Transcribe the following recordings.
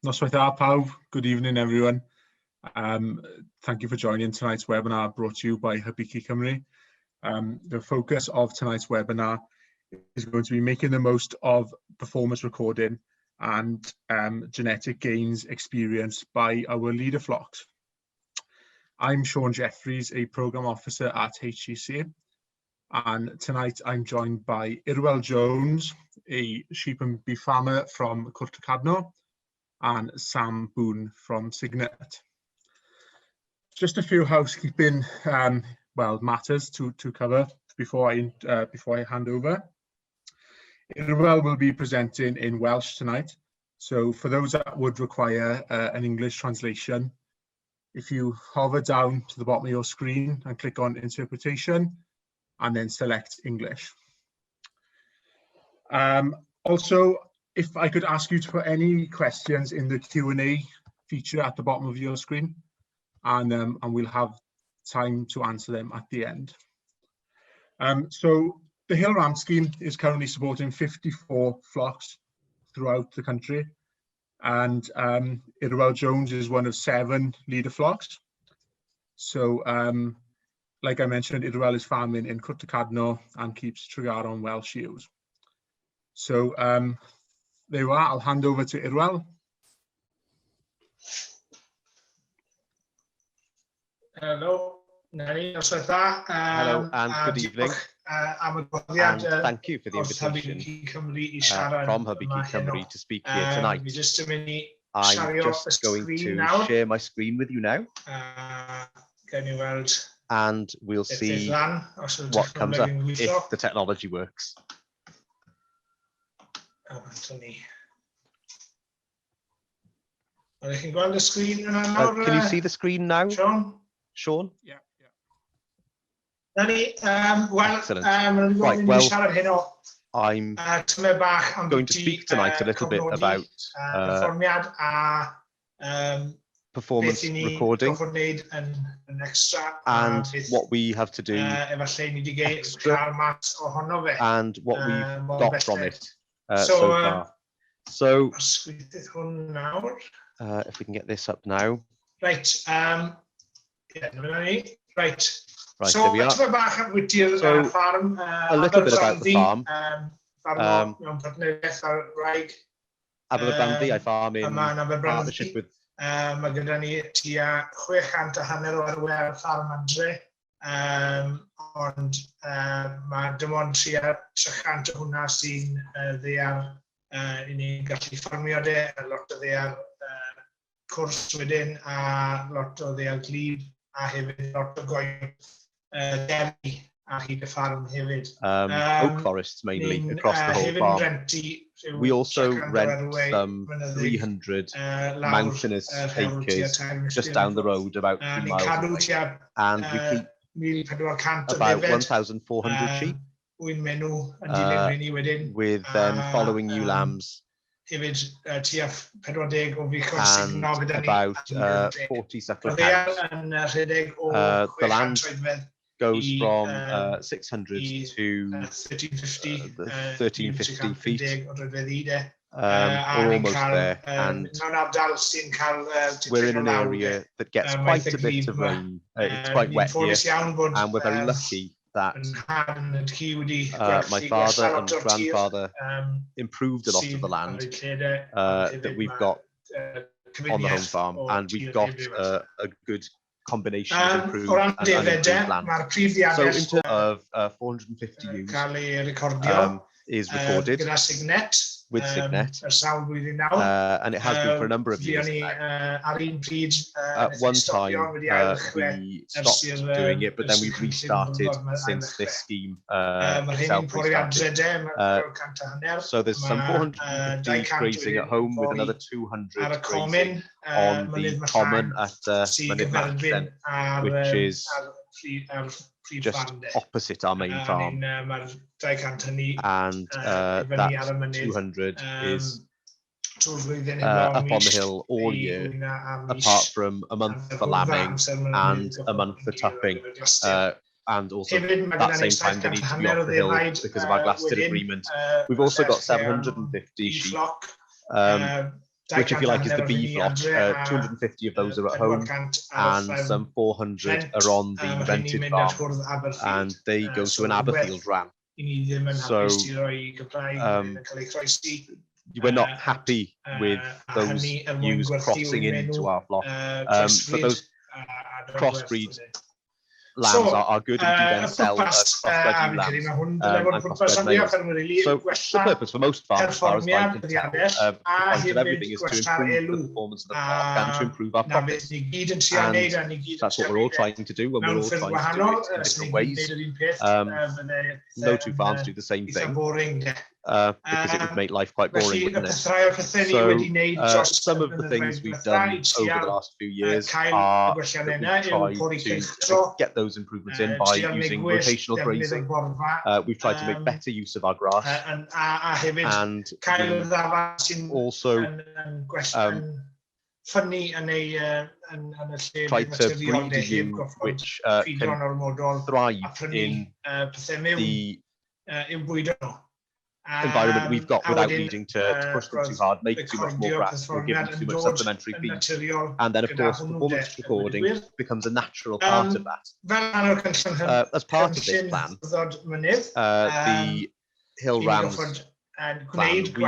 Noswaith pawb, good evening everyone. Thank you for joining tonight's webinar brought to you by HCC Cymru. The focus of tonight's webinar is going to be making the most of performance recording and genetic gains experienced by our leader flocks. I'm Sean Jeffries, a Programme Officer at HCC, and tonight I'm joined by Irwel Jones, a sheep and beef farmer from Gwneud, and Sam Boone from Signet. Just a few housekeeping matters to cover before I hand over. Irwel will be presenting in Welsh tonight, so for those that would require an English translation, if you hover down to the bottom of your screen and click on interpretation and then select English. Also, if I could ask you to put any questions in the Q&A feature at the bottom of your screen, and we'll have time to answer them at the end. So the Hill Ram scheme is currently supporting 54 flocks throughout the country, and Irwel Jones is one of 7 leader flocks. So like I mentioned, Irwel is farming in Gwneud and keeps Tregaron Welsh ewes. So there you are, I'll hand over to Irwel. Hello, hello and good evening. And thank you for the invitation from HCC Cymru to speak here tonight. I'm just going to share my screen with you now, and we'll see what comes up if the technology works. Can you see the screen now, Sean? Yeah. Excellent. Right, well, I'm going to speak tonight a little bit about performance recording and what we have to do extra and what we've got from it so far. So if we can get this up now. Right. Right, so there we are. So, a little bit about the farm. Aberlandi, I farm in partnership with mae gyda ni tua 600 o arwer ffarm adre, ond mae dim ond tua 300 o hwnna sy'n ddear i ni'n gallu ffarmio de, lot o ddear cwrs wedyn, a lot o ddear glid, a hefyd lot o goed deri a hyd y ffarm hefyd. Oak forests mainly across the whole farm. We also rent some 300 mountainous acres just down the road, about 3 miles away, and we keep about 1,400 sheep, with then following ewe lambs, and about 40 suckling cows. The land goes from 600 to 1350 feet. We're almost there, and we're in an area that gets quite a bit of rain. It's quite wet here, and we're very lucky that my father and grandfather improved a lot of the land that we've got on the home farm, and we've got a good combination of improved and unimproved land. So in terms of 450 ewes is recorded with Signet, and it has been for a number of years now. At one time we stopped doing it, but then we've restarted since this scheme itself restarted. So there's some 450 grazing at home, with another 200 grazing on the common at Gwneud, which is just opposite our main farm, and that 200 is up on the hill all year, apart from a month for lambing and a month for tupping, and also that same time they need to be off the hill because of our Glasted agreement. We've also got 750 sheep which, if you like, is the B block. 250 of those are at home, and some 400 are on the rented farm, and they go to an Aberfield ram. So we're not happy with those ewes crossing into our flock, but those crossbreed lambs are good, and we do then sell crossbred ewe lambs and crossbred males. So the purpose for most farms, as far as I can tell, the point of everything is to improve the performance of the flock and to improve our profits. And that's what we're all trying to do, and we're all trying to do it in different ways. No two farms do the same thing. Because it would make life quite boring, wouldn't it? So some of the things we've done over the last few years are that we've tried to get those improvements in by using rotational grazing. We've tried to make better use of our grass, and we also tried to breed a ewe which can thrive in the environment we've got without needing to push them too hard, make too much more grass, or give them too much supplementary feed. And then, of course, performance recording becomes a natural part of that. As part of this plan, the Hill Rams plan, we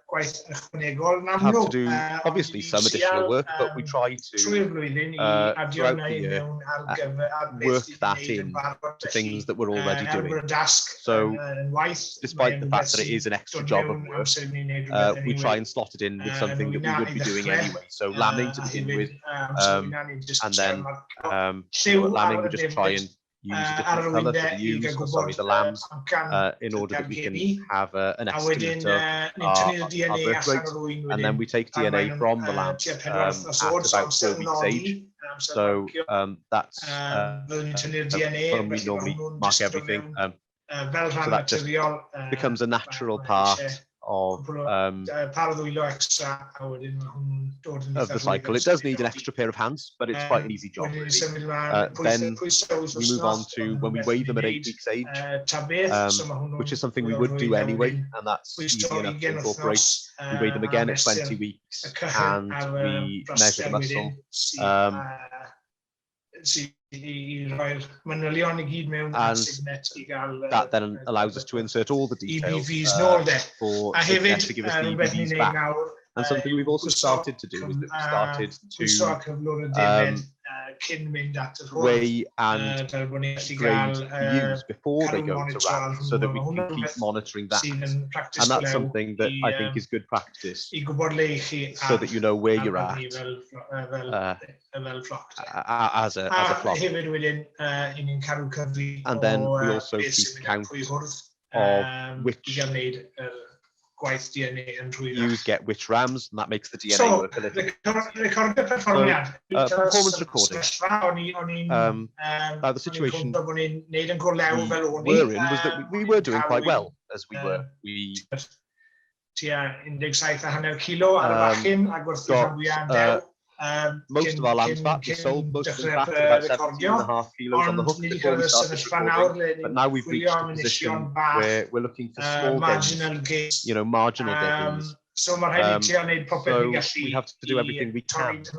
have to do obviously some additional work, but we try to throughout the year work that in to things that we're already doing. So despite the fact that it is an extra job of work, we try and slot it in with something that we would be doing anyway. So lambing to begin with, and then lambing we just try and use a different colour for the ewes, the lambs, in order that we can have an estimate of our birth rate, and then we take DNA from the lambs at about 4 weeks age. So that's when we normally mark everything. So that just becomes a natural part of the cycle. It does need an extra pair of hands, but it's quite an easy job, really. Then we move on to when we weigh them at 8 weeks age, which is something we would do anyway, and that's easy enough to incorporate. We weigh them again at 20 weeks, and we measure the muscle. And that then allows us to insert all the details for Signet to give us the EBVs back. And something we've also started to do is that we started to weigh and grade the ewes before they go to ram, so that we can keep monitoring that. And that's something that I think is good practice, so that you know where you're at as a flock. And then we also keep count of which ewes get which rams, and that makes the DNA work a little. Performance recording. The situation we were in was that we were doing quite well as we were. We got most of our lamb's fat was sold, most of them fat at about 17.5 kilos on the hook before we started recording. But now we've reached a position where we're looking for small gains, marginal gains. So we have to do everything we can to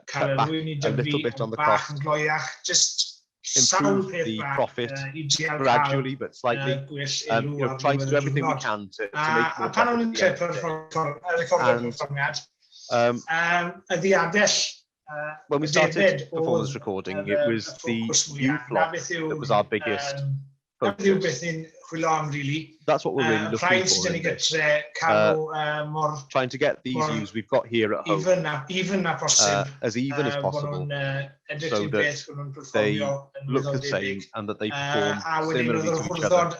cut back a little bit on the cost, improve the profit gradually but slightly, trying to do everything we can to make more profit. When we started performance recording, it was the ewe flock that was our biggest focus. That's what we're really looking for in this. Trying to get these ewes we've got here at home as even as possible, so that they look the same and that they perform similarly to each other.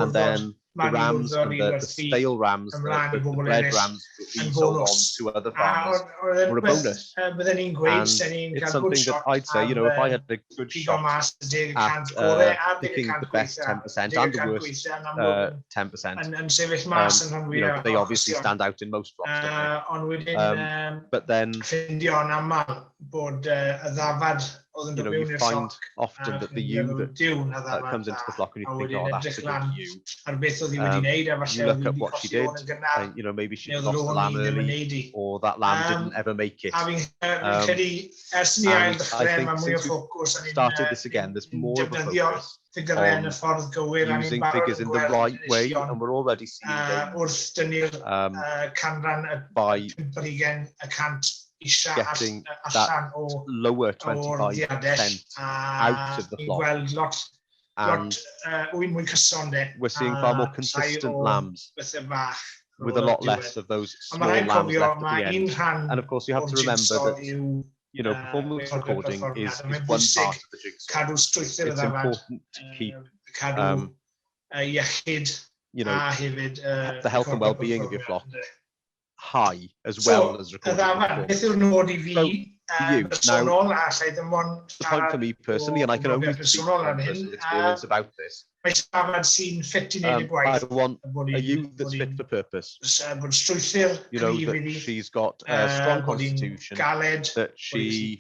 And then the rams and the stale rams, the bred rams that we sold on to other farmers were a bonus. And it's something that I'd say, if I had a good shot at picking the best 10% and the worst 10%, they obviously stand out in most flocks, don't they? But then you know, you find often that the ewe that comes into the flock, and you think, oh, that's a good ewe. You look at what she did, and, you know, maybe she lost the lamb early, or that lamb didn't ever make it. And I think since we've started this again, there's more of a focus on using figures in the right way, and we're already seeing by getting that lower 25% out of the flock, and we're seeing far more consistent lambs with a lot less of those small lambs left at the end. And of course, you have to remember that, you know, performance recording is one part of the jigsaw. It's important to keep you know, the health and well-being of your flock high, as well as recording. So, now, the point for me personally, and I can only speak from personal experience about this, I want a ewe that's fit for purpose. You know, that she's got a strong constitution, that she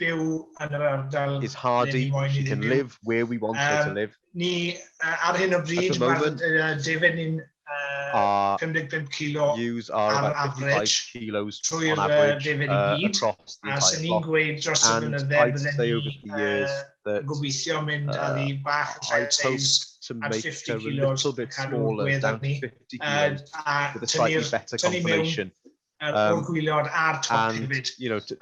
is hardy, she can live where we want her to live. At the moment, our ewes are about 55 kilos on average across the entire flock, and I'd say over the years that I'd hope to make her a little bit smaller, down to 50 kilos, with a slightly better conformation. And, you know, to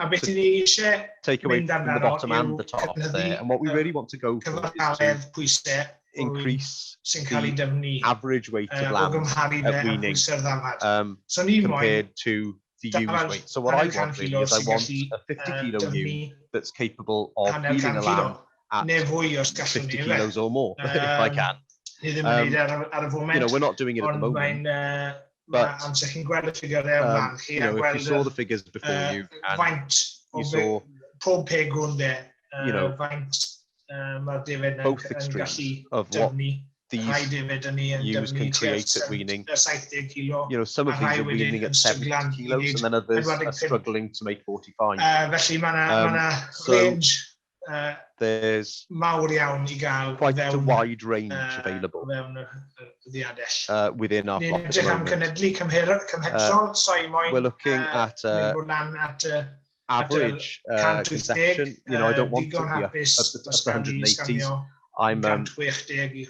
take away from the bottom and the top there. And what we really want to go for is to increase the average weight of lamb at weaning compared to the ewe's weight. So what I want really is I want a 50 kilo ewe that's capable of weaning a lamb at 50 kilos or more, if I can. You know, we're not doing it at the moment, but you know, if you saw the figures before you, and you saw, you know, both extremes of what these ewes can create at weaning. You know, some of these are weaning at 70 kilos, and then others are struggling to make 45. So there's quite a wide range available within our flock at the moment. We're looking at average conception. You know, I don't want to be up the 180s. I'm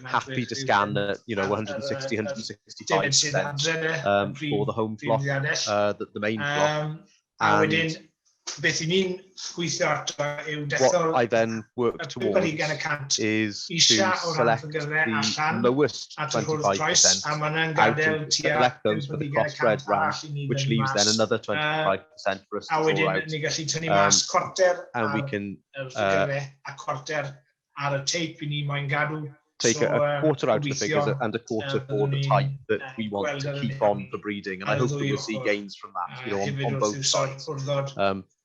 happy to scan at, you know, 160, 165% for the home flock, the main flock. And what I then work towards is to select the lowest 25% out and select those for the crossbred ram, which leaves then another 25% for us to draw out. And we can take a quarter out of the figures and a quarter for the type that we want to keep on for breeding. And I hope that we'll see gains from that, you know, on both sides.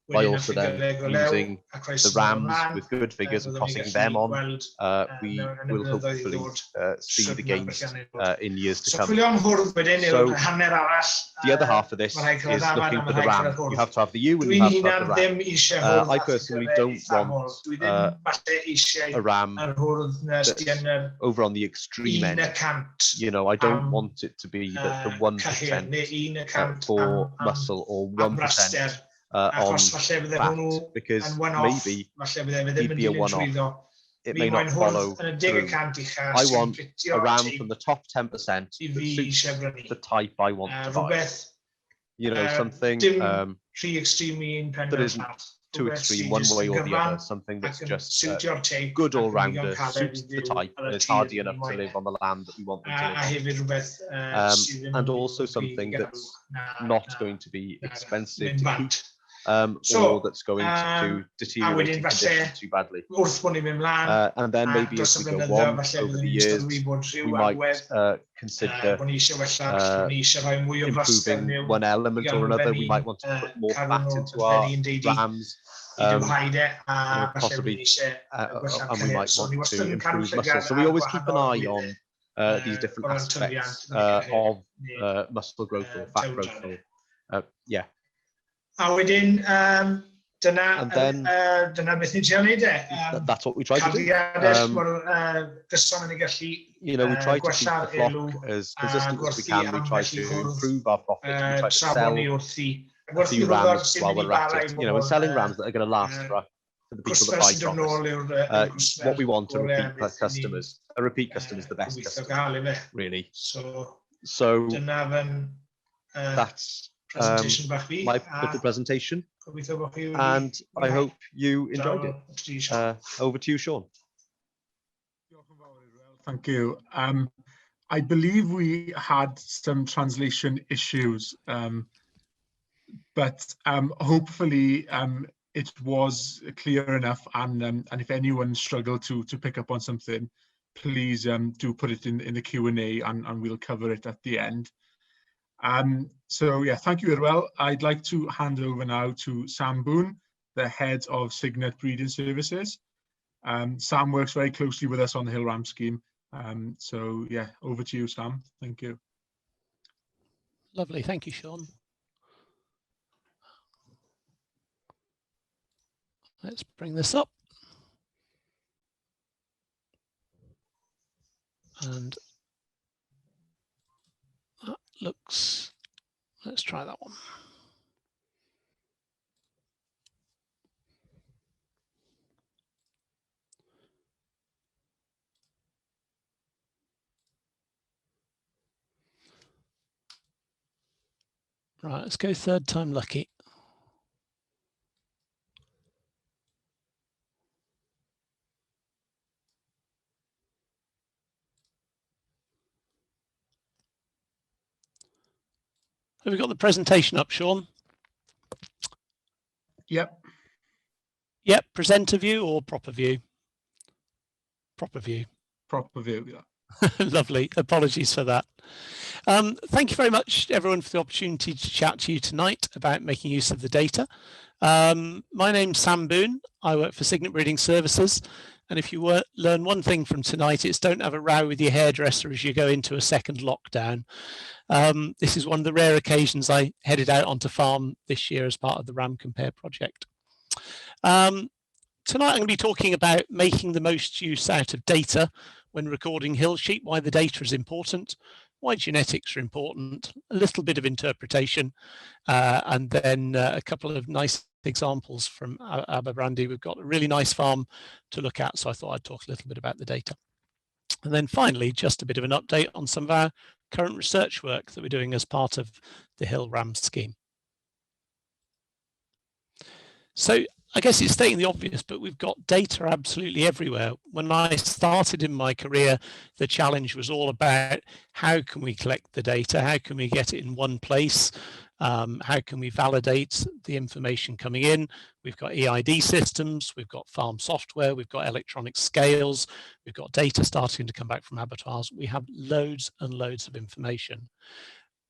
By also then using the rams with good figures and crossing them on, we will hopefully see the gains in years to come. So the other half of this is looking for the ram. You have to have the ewe and you have to have the ram. I personally don't want a ram that's over on the extreme end. You know, I don't want it to be the 1% for muscle or 1% on fat, because maybe he'd be a one-off. It may not follow through. I want a ram from the top 10% that suits the type I want to buy. You know, something that isn't too extreme one way or the other, something that's just good all-rounder, suits the type, and is hardy enough to live on the land that we want them to live on. And also something that's not going to be expensive to keep, or that's going to deteriorate in condition too badly. And then maybe as we go on over the years, we might consider improving one element or another. We might want to put more fat into our rams, possibly, and we might want to improve muscle. So we always keep an eye on these different aspects of muscle growth or fat growth. Yeah. A wedyn, Dyna beth ni'n trio wneud e. That's what we try to do. You know, we try to keep the flock as consistent as we can. We try to improve our profit. We try to sell a few rams while we're at it. You know, and selling rams that are going to last for the people that buy from us. What we want are repeat customers. A repeat customer is the best customer, really. So that's my little presentation, and I hope you enjoyed it. Over to you, Sean. Thank you. I believe we had some translation issues, but hopefully it was clear enough, and if anyone struggled to pick up on something, please do put it in the Q&A, and we'll cover it at the end. So yeah, thank you, Irwel. I'd like to hand over now to Sam Boone, the head of Signet Breeding Services. Sam works very closely with us on the Hill Ram scheme. So yeah, over to you, Sam. Thank you. Lovely, thank you, Sean. Let's bring this up. And that looks, let's try that one. Right, let's go third time lucky. Have we got the presentation up, Sean? Yep. Yep, presenter view or proper view? Proper view. Proper view, yeah. Lovely, apologies for that. Thank you very much, everyone, for the opportunity to chat to you tonight about making use of the data. My name's Sam Boone. I work for Signet Breeding Services. And if you learn one thing from tonight, it's don't have a row with your hairdresser as you go into a second lockdown. This is one of the rare occasions I headed out onto farm this year as part of the Ram Compare project. Tonight I'm going to be talking about making the most use out of data when recording hill sheep, why the data is important, why genetics are important, a little bit of interpretation, and then a couple of nice examples from Aberbrandi. We've got a really nice farm to look at, so I thought I'd talk a little bit about the data. And then finally, just a bit of an update on some of our current research work that we're doing as part of the Hill Ram scheme. So I guess it's stating the obvious, but we've got data absolutely everywhere. When I started in my career, the challenge was all about how can we collect the data? How can we get it in one place? How can we validate the information coming in? We've got EID systems, we've got farm software, we've got electronic scales, we've got data starting to come back from abattoirs. We have loads and loads of information.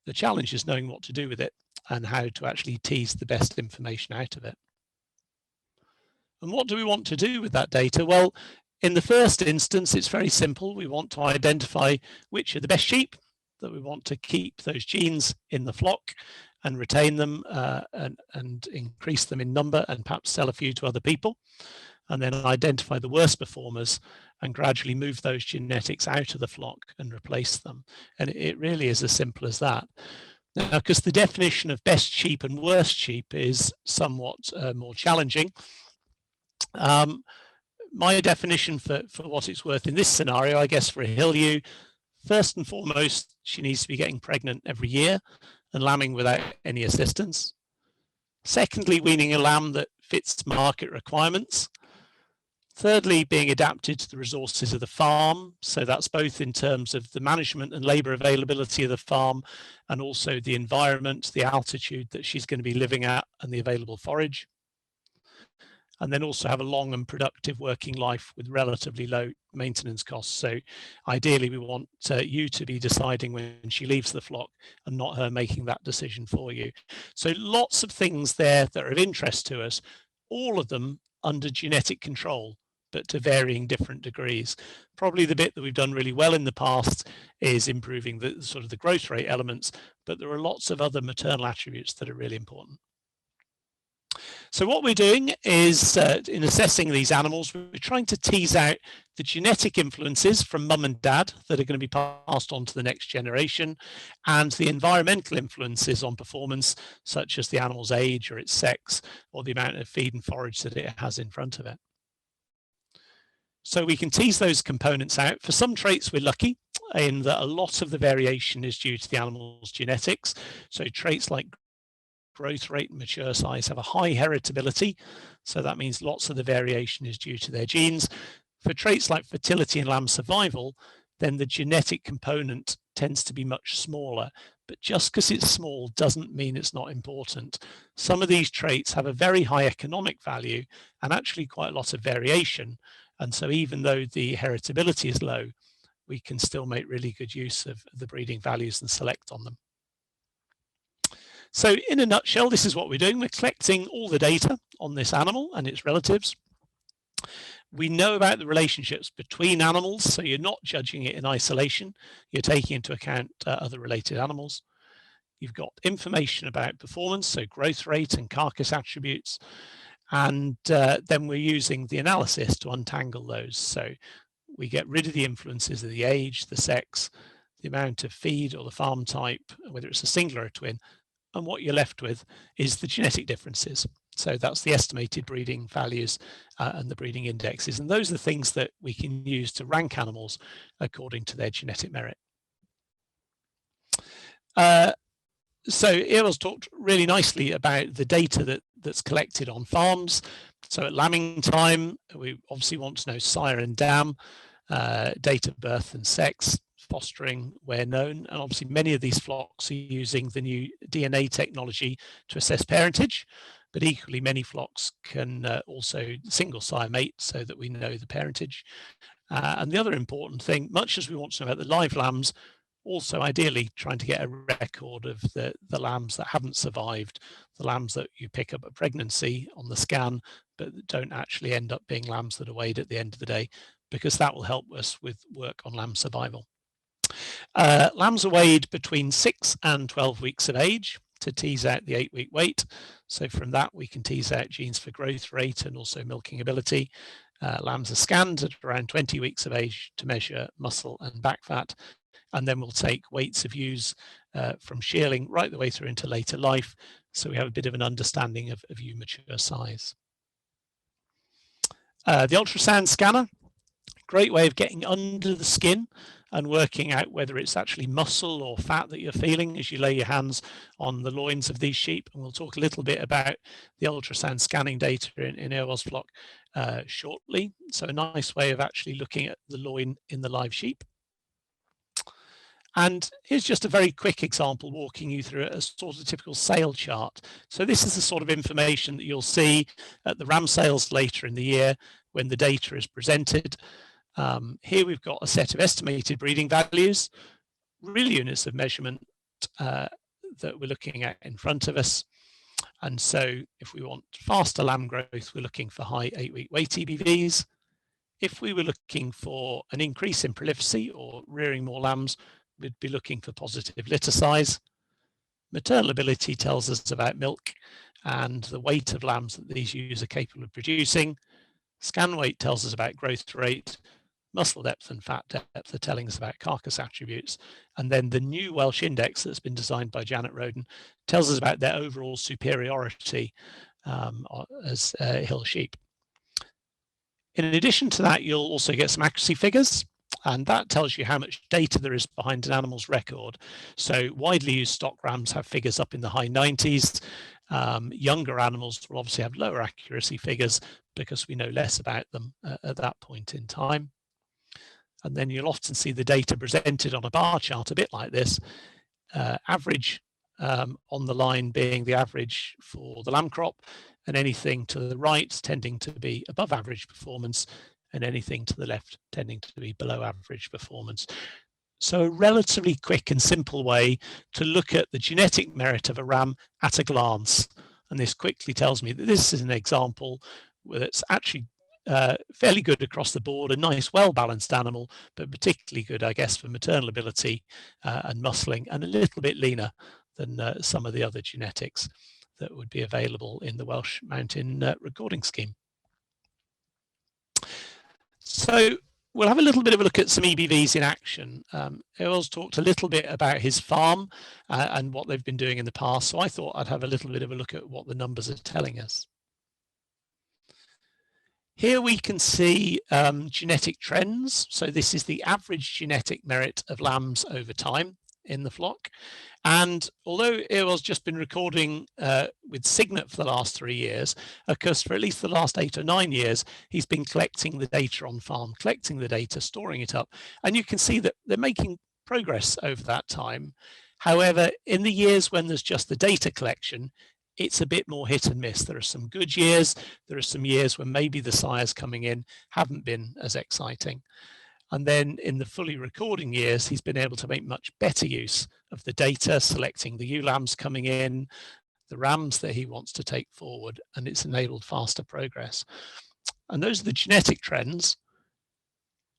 The challenge is knowing what to do with it and how to actually tease the best information out of it. And what do we want to do with that data? Well, in the first instance, it's very simple. We want to identify which are the best sheep, that we want to keep those genes in the flock and retain them and increase them in number and perhaps sell a few to other people, and then identify the worst performers and gradually move those genetics out of the flock and replace them. And it really is as simple as that. Now, because the definition of best sheep and worst sheep is somewhat more challenging, my definition for what it's worth in this scenario, I guess for a hill ewe, first and foremost, she needs to be getting pregnant every year and lambing without any assistance. Secondly, weaning a lamb that fits market requirements. Thirdly, being adapted to the resources of the farm. So that's both in terms of the management and labour availability of the farm and also the environment, the altitude that she's going to be living at and the available forage. And then also have a long and productive working life with relatively low maintenance costs. So ideally we want you to be deciding when she leaves the flock and not her making that decision for you. So lots of things there that are of interest to us, all of them under genetic control, but to varying different degrees. Probably the bit that we've done really well in the past is improving the sort of the growth rate elements, but there are lots of other maternal attributes that are really important. So what we're doing is, in assessing these animals, we're trying to tease out the genetic influences from mum and dad that are going to be passed on to the next generation, and the environmental influences on performance, such as the animal's age or its sex, or the amount of feed and forage that it has in front of it. So we can tease those components out. For some traits, we're lucky in that a lot of the variation is due to the animal's genetics. So traits like growth rate and mature size have a high heritability. So that means lots of the variation is due to their genes. For traits like fertility and lamb survival, then the genetic component tends to be much smaller. But just because it's small doesn't mean it's not important. Some of these traits have a very high economic value and actually quite a lot of variation. And so even though the heritability is low, we can still make really good use of the breeding values and select on them. So in a nutshell, this is what we're doing. We're collecting all the data on this animal and its relatives. We know about the relationships between animals, so you're not judging it in isolation. You're taking into account other related animals. You've got information about performance, so growth rate and carcass attributes. And then we're using the analysis to untangle those. So we get rid of the influences of the age, the sex, the amount of feed or the farm type, whether it's a single or a twin. And what you're left with is the genetic differences. So that's the estimated breeding values and the breeding indexes. And those are the things that we can use to rank animals according to their genetic merit. So Irwel's talked really nicely about the data that's collected on farms. So at lambing time, we obviously want to know sire and dam, date of birth and sex, fostering where known, and obviously many of these flocks are using the new DNA technology to assess parentage, but equally many flocks can also single sire mate so that we know the parentage. And the other important thing, much as we want to know about the live lambs, also ideally trying to get a record of the lambs that haven't survived, the lambs that you pick up at pregnancy on the scan, but don't actually end up being lambs that are weighed at the end of the day, because that will help us with work on lamb survival. Lambs are weighed between 6 and 12 weeks of age to tease out the 8-week weight. So from that, we can tease out genes for growth rate and also milking ability. Lambs are scanned at around 20 weeks of age to measure muscle and back fat. And then we'll take weights of ewes from shearling right the way through into later life. So we have a bit of an understanding of ewe mature size. The ultrasound scanner, great way of getting under the skin and working out whether it's actually muscle or fat that you're feeling as you lay your hands on the loins of these sheep. And we'll talk a little bit about the ultrasound scanning data in Irwel's flock shortly. So a nice way of actually looking at the loin in the live sheep. And here's just a very quick example walking you through a sort of typical sale chart. So this is the sort of information that you'll see at the ram sales later in the year when the data is presented. Here we've got a set of estimated breeding values, real units of measurement that we're looking at in front of us. And so if we want faster lamb growth, we're looking for high 8-week weight EBVs. If we were looking for an increase in prolificacy or rearing more lambs, we'd be looking for positive litter size. Maternal ability tells us about milk and the weight of lambs that these ewes are capable of producing. Scan weight tells us about growth rate. Muscle depth and fat depth are telling us about carcass attributes. And then the new Welsh index that's been designed by Janet Roden tells us about their overall superiority as hill sheep. In addition to that, you'll also get some accuracy figures, and that tells you how much data there is behind an animal's record. So widely used stock rams have figures up in the high 90s. Younger animals will obviously have lower accuracy figures because we know less about them at that point in time. And then you'll often see the data presented on a bar chart a bit like this, average on the line being the average for the lamb crop, and anything to the right tending to be above average performance, and anything to the left tending to be below average performance. So a relatively quick and simple way to look at the genetic merit of a ram at a glance. And this quickly tells me that this is an example where it's actually fairly good across the board, a nice, well-balanced animal, but particularly good, I guess, for maternal ability and muscling, and a little bit leaner than some of the other genetics. that would be available in the Welsh Mountain recording scheme. So we'll have a little bit of a look at some EBVs in action. Irwel's talked a little bit about his farm and what they've been doing in the past, so I thought I'd have a little bit of a look at what the numbers are telling us. Here we can see genetic trends. So this is the average genetic merit of lambs over time in the flock. And although Irwel's just been recording with Signet for the last 3 years, of course, for at least the last 8 or 9 years, he's been collecting the data on farm, collecting the data, storing it up. And you can see that they're making progress over that time. However, in the years when there's just the data collection, it's a bit more hit and miss. There are some good years. There are some years when maybe the sires coming in haven't been as exciting. And then in the fully recording years, he's been able to make much better use of the data, selecting the ewe lambs coming in, the rams that he wants to take forward, and it's enabled faster progress. And those are the genetic trends.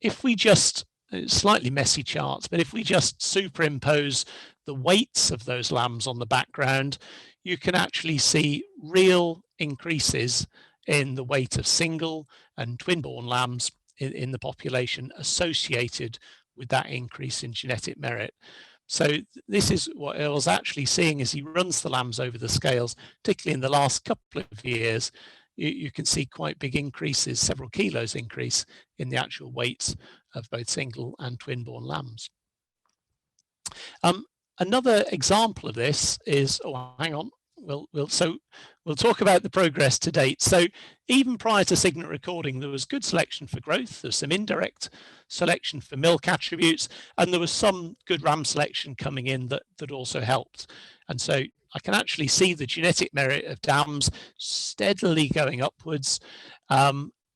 If we just, slightly messy charts, but if we just superimpose the weights of those lambs on the background, you can actually see real increases in the weight of single and twin-born lambs in the population associated with that increase in genetic merit. So this is what Irwel's actually seeing as he runs the lambs over the scales, particularly in the last couple of years. You can see quite big increases, several kilos increase in the actual weights of both single and twin-born lambs. Another example of this is, oh, hang on, we'll talk about the progress to date. So even prior to Signet recording, there was good selection for growth. There's some indirect selection for milk attributes, and there was some good ram selection coming in that also helped. And so I can actually see the genetic merit of dams steadily going upwards,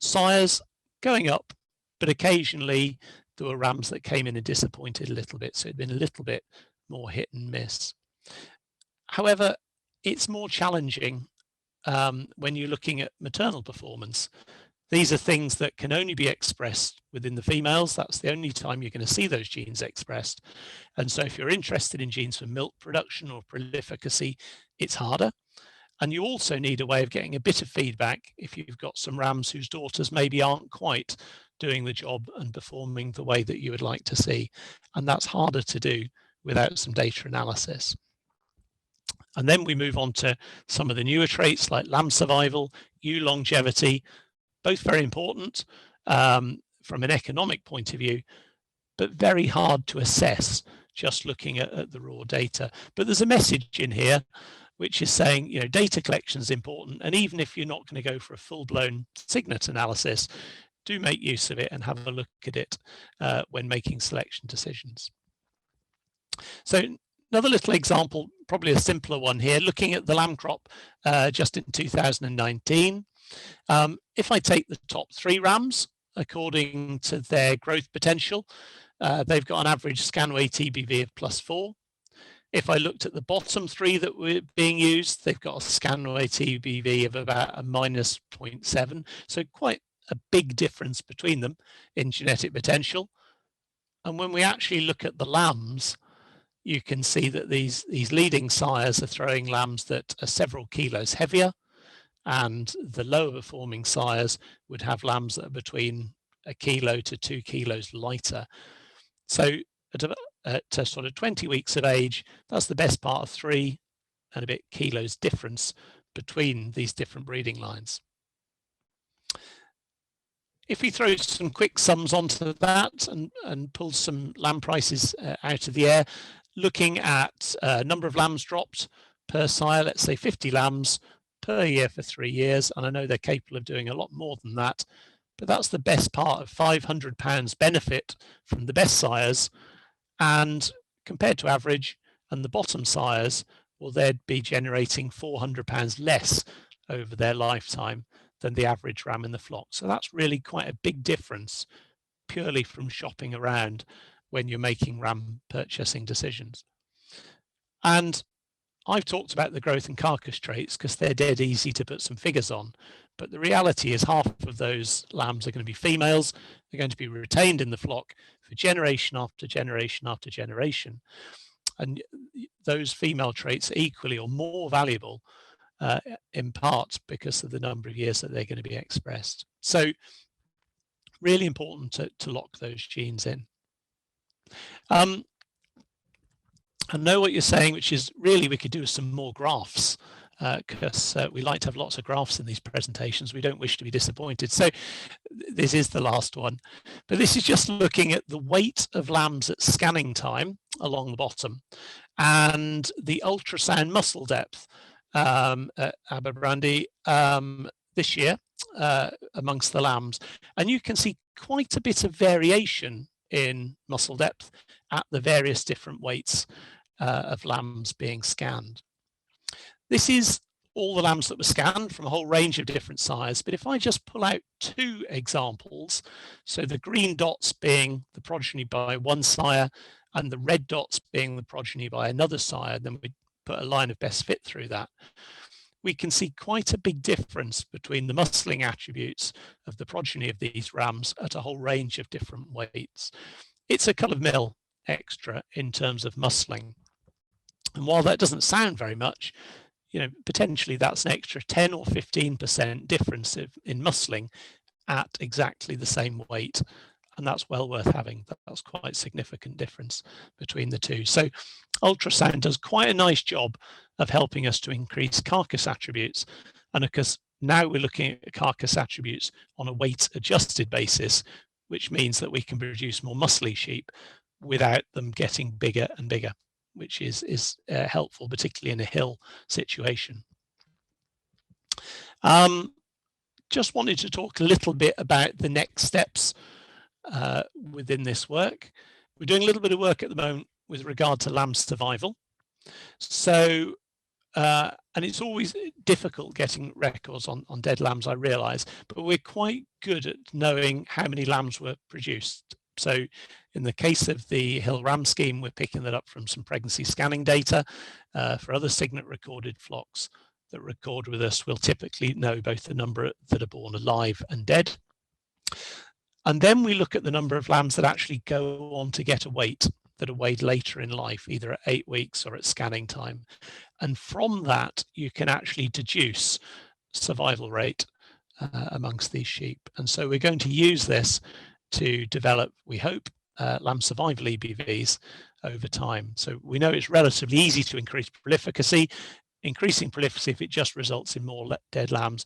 sires going up, but occasionally there were rams that came in and disappointed a little bit. So it'd been a little bit more hit and miss. However, it's more challenging when you're looking at maternal performance. These are things that can only be expressed within the females. That's the only time you're going to see those genes expressed. And so if you're interested in genes for milk production or prolificacy, it's harder. And you also need a way of getting a bit of feedback if you've got some rams whose daughters maybe aren't quite doing the job and performing the way that you would like to see. And that's harder to do without some data analysis. And then we move on to some of the newer traits like lamb survival, ewe longevity, both very important from an economic point of view, but very hard to assess just looking at the raw data. But there's a message in here which is saying, you know, data collection is important. And even if you're not going to go for a full-blown Signet analysis, do make use of it and have a look at it when making selection decisions. So another little example, probably a simpler one here, looking at the lamb crop just in 2019. If I take the top 3 rams according to their growth potential, they've got an average scan weight EBV of +4. If I looked at the bottom 3 that were being used, they've got a scan weight EBV of about a -0.7. So quite a big difference between them in genetic potential. And when we actually look at the lambs, you can see that these leading sires are throwing lambs that are several kilos heavier, and the lower performing sires would have lambs that are between 1 kilo to 2 kilos lighter. So at sort of 20 weeks of age, that's the best part of 3 and a bit kilos difference between these different breeding lines. If we throw some quick sums onto that and pull some lamb prices out of the air, looking at number of lambs dropped per sire, let's say 50 lambs per year for 3 years, and I know they're capable of doing a lot more than that, but that's the best part of £500 benefit from the best sires, and compared to average, and the bottom sires, well, they'd be generating £400 less over their lifetime than the average ram in the flock. So that's really quite a big difference purely from shopping around when you're making ram purchasing decisions. And I've talked about the growth and carcass traits because they're dead easy to put some figures on. But the reality is half of those lambs are going to be females. They're going to be retained in the flock for generation after generation after generation. And those female traits are equally or more valuable in part because of the number of years that they're going to be expressed. So really important to lock those genes in. I know what you're saying, which is really we could do some more graphs, because we like to have lots of graphs in these presentations. We don't wish to be disappointed. So this is the last one, but this is just looking at the weight of lambs at scanning time along the bottom and the ultrasound muscle depth at Aberbrandi this year amongst the lambs. And you can see quite a bit of variation in muscle depth at the various different weights of lambs being scanned. This is all the lambs that were scanned from a whole range of different sizes. But if I just pull out two examples, so the green dots being the progeny by one sire and the red dots being the progeny by another sire, then we put a line of best fit through that. We can see quite a big difference between the muscling attributes of the progeny of these rams at a whole range of different weights. It's a couple of mil extra in terms of muscling. And while that doesn't sound very much, you know, potentially that's an extra 10 or 15% difference in muscling at exactly the same weight. And that's well worth having. That's quite a significant difference between the two. So ultrasound does quite a nice job of helping us to increase carcass attributes. And of course, now we're looking at carcass attributes on a weight adjusted basis, which means that we can produce more muscly sheep without them getting bigger and bigger, which is helpful, particularly in a hill situation. Just wanted to talk a little bit about the next steps within this work. We're doing a little bit of work at the moment with regard to lamb survival. So, and it's always difficult getting records on dead lambs, I realise, but we're quite good at knowing how many lambs were produced. So in the case of the Hill Ram scheme, we're picking that up from some pregnancy scanning data. For other Signet recorded flocks that record with us, we'll typically know both the number that are born alive and dead. And then we look at the number of lambs that actually go on to get a weight, that are weighed later in life, either at 8 weeks or at scanning time. And from that, you can actually deduce survival rate amongst these sheep. And so we're going to use this to develop, we hope, lamb survival EBVs over time. So we know it's relatively easy to increase prolificacy. Increasing prolificacy, if it just results in more dead lambs,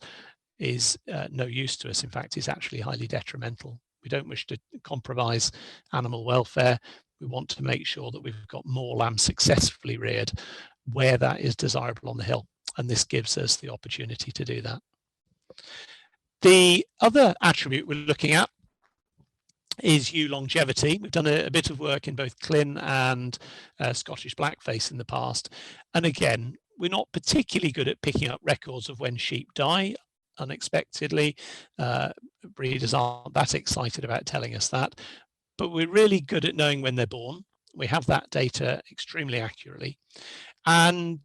is no use to us. In fact, it's actually highly detrimental. We don't wish to compromise animal welfare. We want to make sure that we've got more lambs successfully reared where that is desirable on the hill. And this gives us the opportunity to do that. The other attribute we're looking at is ewe longevity. We've done a bit of work in both Clin and Scottish Blackface in the past. And again, we're not particularly good at picking up records of when sheep die unexpectedly. Breeders aren't that excited about telling us that, but we're really good at knowing when they're born. We have that data extremely accurately. And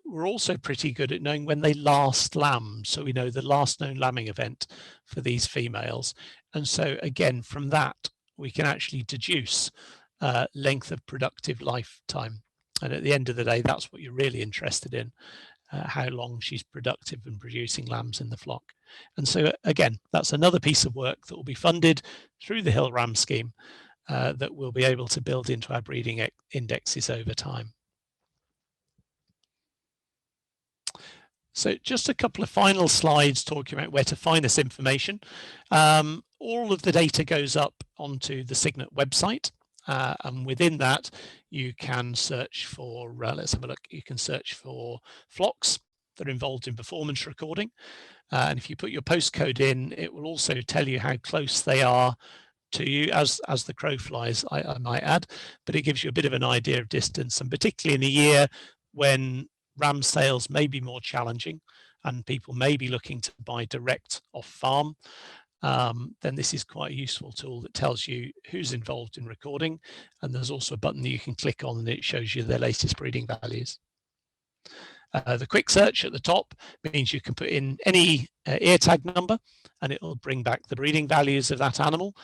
we're also pretty good at knowing when they last lamb. So we know the last known lambing event for these females. And so again, from that, we can actually deduce length of productive lifetime. And at the end of the day, that's what you're really interested in, how long she's productive and producing lambs in the flock. And so again, that's another piece of work that will be funded through the Hill Ram scheme that we'll be able to build into our breeding indexes over time. So just a couple of final slides talking about where to find this information. All of the data goes up onto the Signet website. And within that, you can search for, let's have a look, you can search for flocks that are involved in performance recording. And if you put your postcode in, it will also tell you how close they are to you as the crow flies, I might add, but it gives you a bit of an idea of distance, and particularly in a year when ram sales may be more challenging and people may be looking to buy direct off farm, then this is quite a useful tool that tells you who's involved in recording. And there's also a button that you can click on and it shows you their latest breeding values. The quick search at the top means you can put in any ear tag number and it will bring back the breeding values of that animal.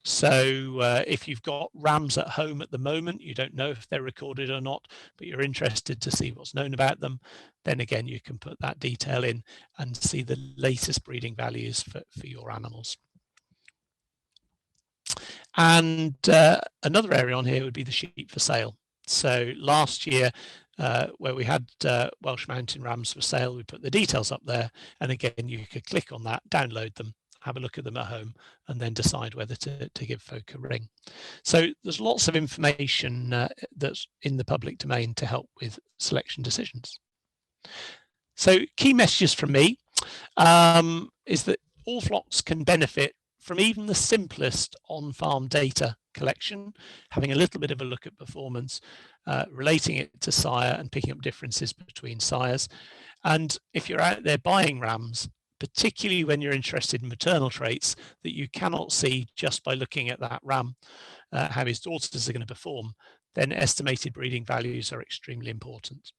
So if you've got rams at home at the moment, you don't know if they're recorded or not, but you're interested to see what's known about them, then again, you can put that detail in and see the latest breeding values for your animals. And another area on here would be the sheep for sale. So last year, where we had Welsh Mountain Rams for sale, we put the details up there. And again, you could click on that, download them, have a look at them at home, and then decide whether to give folk a ring. So there's lots of information that's in the public domain to help with selection decisions. So key messages from me is that all flocks can benefit from even the simplest on-farm data collection, having a little bit of a look at performance, relating it to sire and picking up differences between sires. And if you're out there buying rams, particularly when you're interested in maternal traits that you cannot see just by looking at that ram, how his daughters are going to perform, then estimated breeding values are extremely important.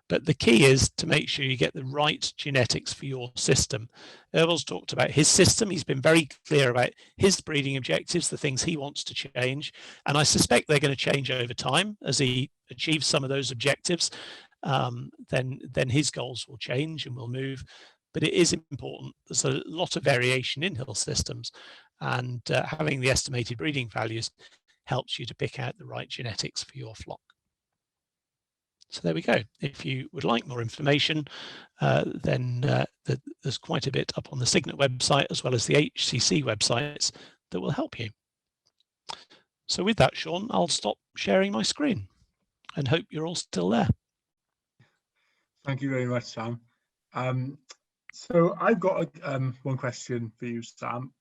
But the key is to make sure you get the right genetics for your system. Irwel's talked about his system. He's been very clear about his breeding objectives, the things he wants to change. And I suspect they're going to change over time as he achieves some of those objectives. Then his goals will change and will move. But it is important. There's a lot of variation in hill systems, and having the estimated breeding values helps you to pick out the right genetics for your flock. So there we go. If you would like more information, then there's quite a bit up on the Signet website as well as the HCC websites that will help you. So with that, Sean, I'll stop sharing my screen and hope you're all still there. Thank you very much, Sam. So I've got one question for you, Sam.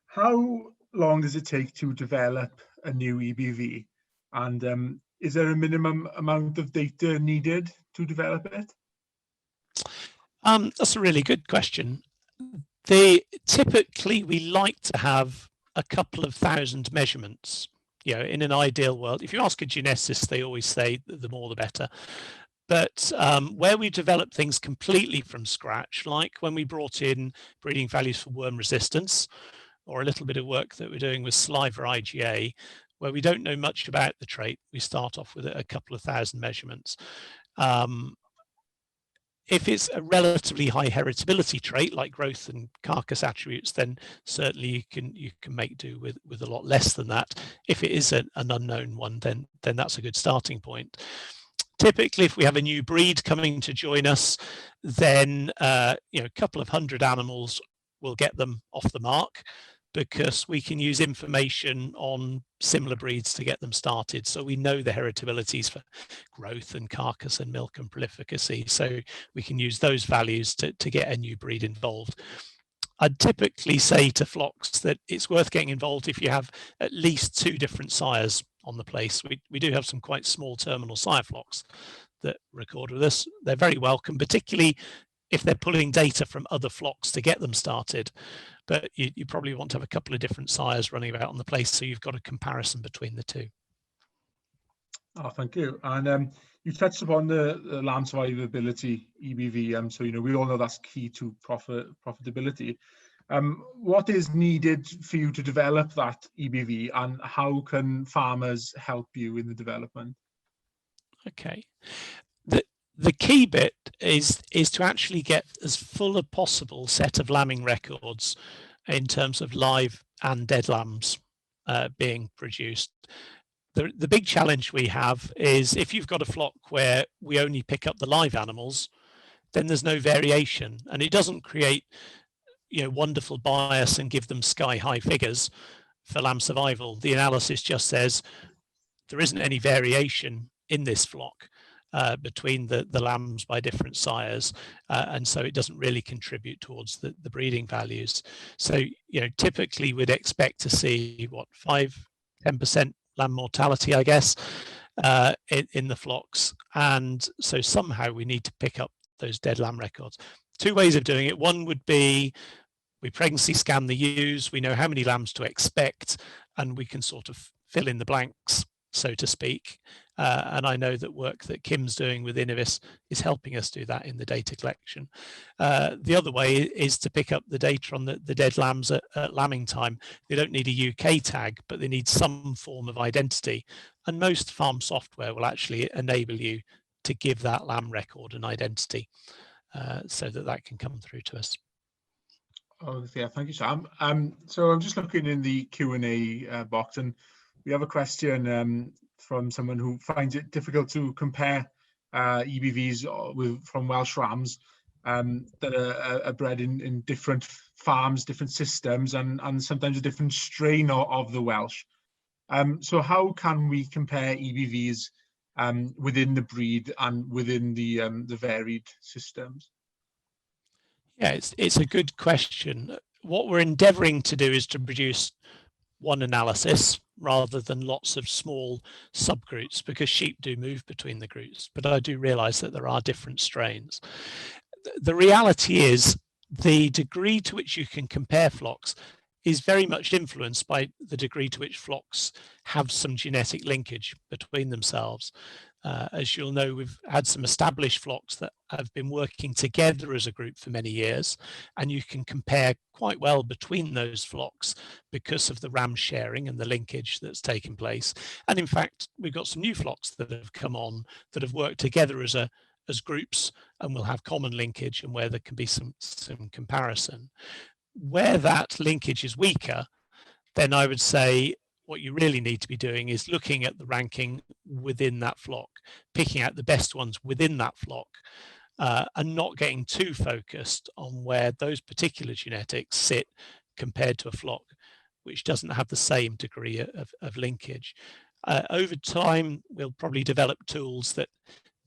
How long does it take to develop a new EBV? And is there a minimum amount of data needed to develop it? That's a really good question. Typically, we like to have a couple of thousand measurements. You know, in an ideal world, if you ask a geneticist, they always say the more the better. But where we develop things completely from scratch, like when we brought in breeding values for worm resistance, or a little bit of work that we're doing with saliva IgA, where we don't know much about the trait, we start off with a couple of thousand measurements. If it's a relatively high heritability trait like growth and carcass attributes, then certainly you can make do with a lot less than that. If it is an unknown one, then that's a good starting point. Typically, if we have a new breed coming to join us, then a couple of hundred animals will get them off the mark, because we can use information on similar breeds to get them started. So we know the heritabilities for growth and carcass and milk and prolificacy. So we can use those values to get a new breed involved. I'd typically say to flocks that it's worth getting involved if you have at least 2 different sires on the place. We do have some quite small terminal sire flocks that record with us. They're very welcome, particularly if they're pulling data from other flocks to get them started. But you probably want to have a couple of different sires running about on the place, so you've got a comparison between the two. Oh, thank you. And you touched upon the lamb survivability EBV. So we all know that's key to profitability. What is needed for you to develop that EBV, and how can farmers help you in the development? Okay. The key bit is to actually get as full a possible set of lambing records in terms of live and dead lambs being produced. The big challenge we have is if you've got a flock where we only pick up the live animals, then there's no variation, and it doesn't create wonderful bias and give them sky-high figures for lamb survival. The analysis just says there isn't any variation in this flock between the lambs by different sires, and so it doesn't really contribute towards the breeding values. So typically we'd expect to see what 5-10% lamb mortality, I guess, in the flocks, and so somehow we need to pick up those dead lamb records. 2 ways of doing it. One would be we pregnancy scan the ewes, we know how many lambs to expect, and we can sort of fill in the blanks so to speak. And I know that work that Kim's doing with Innovis is helping us do that in the data collection. The other way is to pick up the data on the dead lambs at lambing time. They don't need a UK tag, but they need some form of identity. And most farm software will actually enable you to give that lamb record an identity so that can come through to us. Oh, yeah, thank you, Sam. So I'm just looking in the Q&A box, and we have a question from someone who finds it difficult to compare EBVs from Welsh rams that are bred in different farms, different systems, and sometimes a different strain of the Welsh. So how can we compare EBVs within the breed and within the varied systems? Yeah, it's a good question. What we're endeavouring to do is to produce one analysis rather than lots of small subgroups, because sheep do move between the groups, but I do realise that there are different strains. The reality is the degree to which you can compare flocks is very much influenced by the degree to which flocks have some genetic linkage between themselves. As you'll know, we've had some established flocks that have been working together as a group for many years, and you can compare quite well between those flocks because of the ram sharing and the linkage that's taken place. And in fact, we've got some new flocks that have come on that have worked together as groups and will have common linkage, and where there can be some comparison. Where that linkage is weaker, then I would say what you really need to be doing is looking at the ranking within that flock, picking out the best ones within that flock, and not getting too focused on where those particular genetics sit compared to a flock which doesn't have the same degree of linkage. Over time, we'll probably develop tools that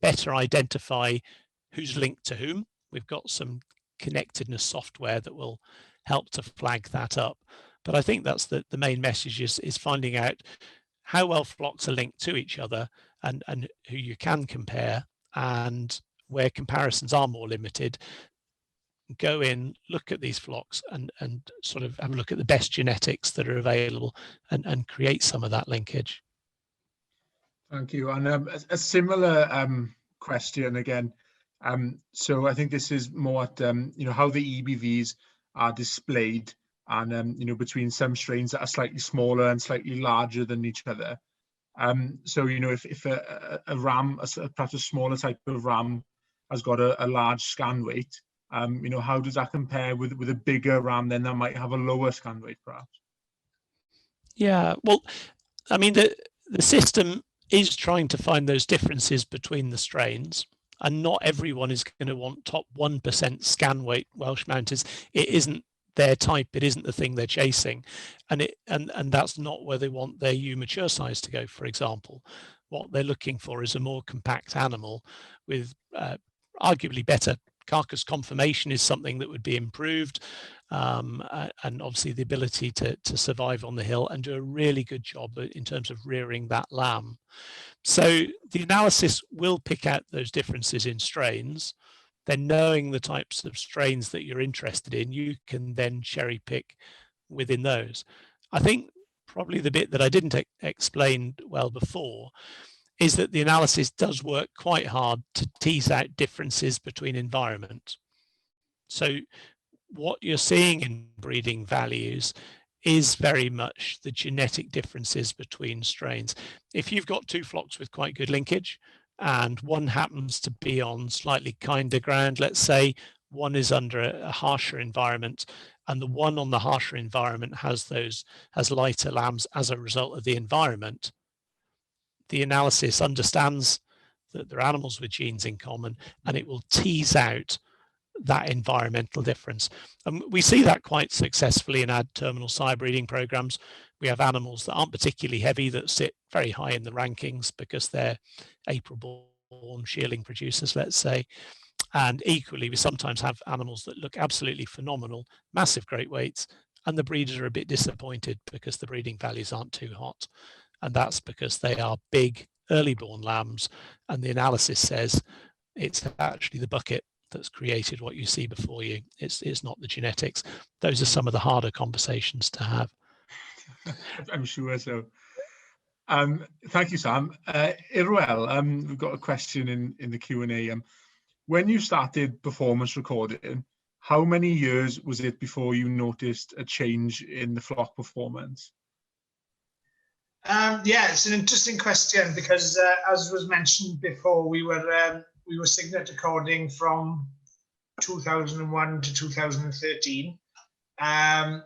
better identify who's linked to whom. We've got some connectedness software that will help to flag that up. But I think that's the main message is finding out how well flocks are linked to each other and who you can compare, and where comparisons are more limited, go in, look at these flocks and sort of have a look at the best genetics that are available and create some of that linkage. Thank you. And a similar question again. So I think this is more at, how the EBVs are displayed, and between some strains that are slightly smaller and slightly larger than each other. So if a ram, perhaps a smaller type of ram, has got a large scan weight, how does that compare with a bigger ram then that might have a lower scan weight, perhaps? Yeah, well, I mean, the system is trying to find those differences between the strains, and not everyone is going to want top 1% scan weight Welsh Mounties. It isn't their type, it isn't the thing they're chasing, and that's not where they want their ewe mature size to go, for example. What they're looking for is a more compact animal with arguably better carcass conformation is something that would be improved, and obviously the ability to survive on the hill and do a really good job in terms of rearing that lamb. So the analysis will pick out those differences in strains. Then, knowing the types of strains that you're interested in, you can then cherry pick within those. I think probably the bit that I didn't explain well before is that the analysis does work quite hard to tease out differences between environment. So what you're seeing in breeding values is very much the genetic differences between strains. If you've got two flocks with quite good linkage, and one happens to be on slightly kinder ground, let's say one is under a harsher environment, and the one on the harsher environment has lighter lambs as a result of the environment, the analysis understands that they're animals with genes in common, and it will tease out that environmental difference. And we see that quite successfully in our terminal sire breeding programs. We have animals that aren't particularly heavy that sit very high in the rankings because they're April-born shearling producers, let's say. And equally, we sometimes have animals that look absolutely phenomenal, massive great weights, and the breeders are a bit disappointed because the breeding values aren't too hot. And that's because they are big, early-born lambs, and the analysis says it's actually the bucket that's created what you see before you. It's not the genetics. Those are some of the harder conversations to have. I'm sure so. Thank you, Sam. Irwel, we've got a question in the Q&A. When you started performance recording, how many years was it before you noticed a change in the flock performance? Yeah, it's an interesting question because, as was mentioned before, we were Signet recording from 2001 to 2013, and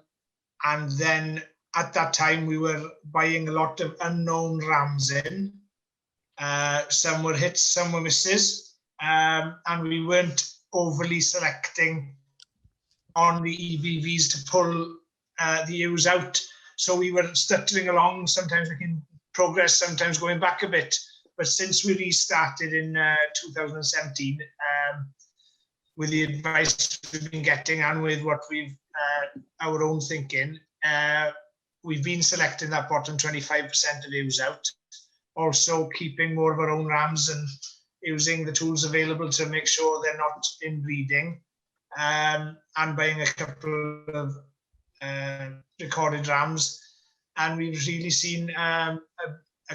then at that time we were buying a lot of unknown rams in. Some were hits, some were misses, and we weren't overly selecting on the EBVs to pull the ewes out. So we were stuttering along, sometimes making progress, sometimes going back a bit. But since we restarted in 2017, with the advice we've been getting and with what we've, our own thinking, we've been selecting that bottom 25% of ewes out. Also keeping more of our own rams and using the tools available to make sure they're not inbreeding, and buying a couple of recorded rams, and we've really seen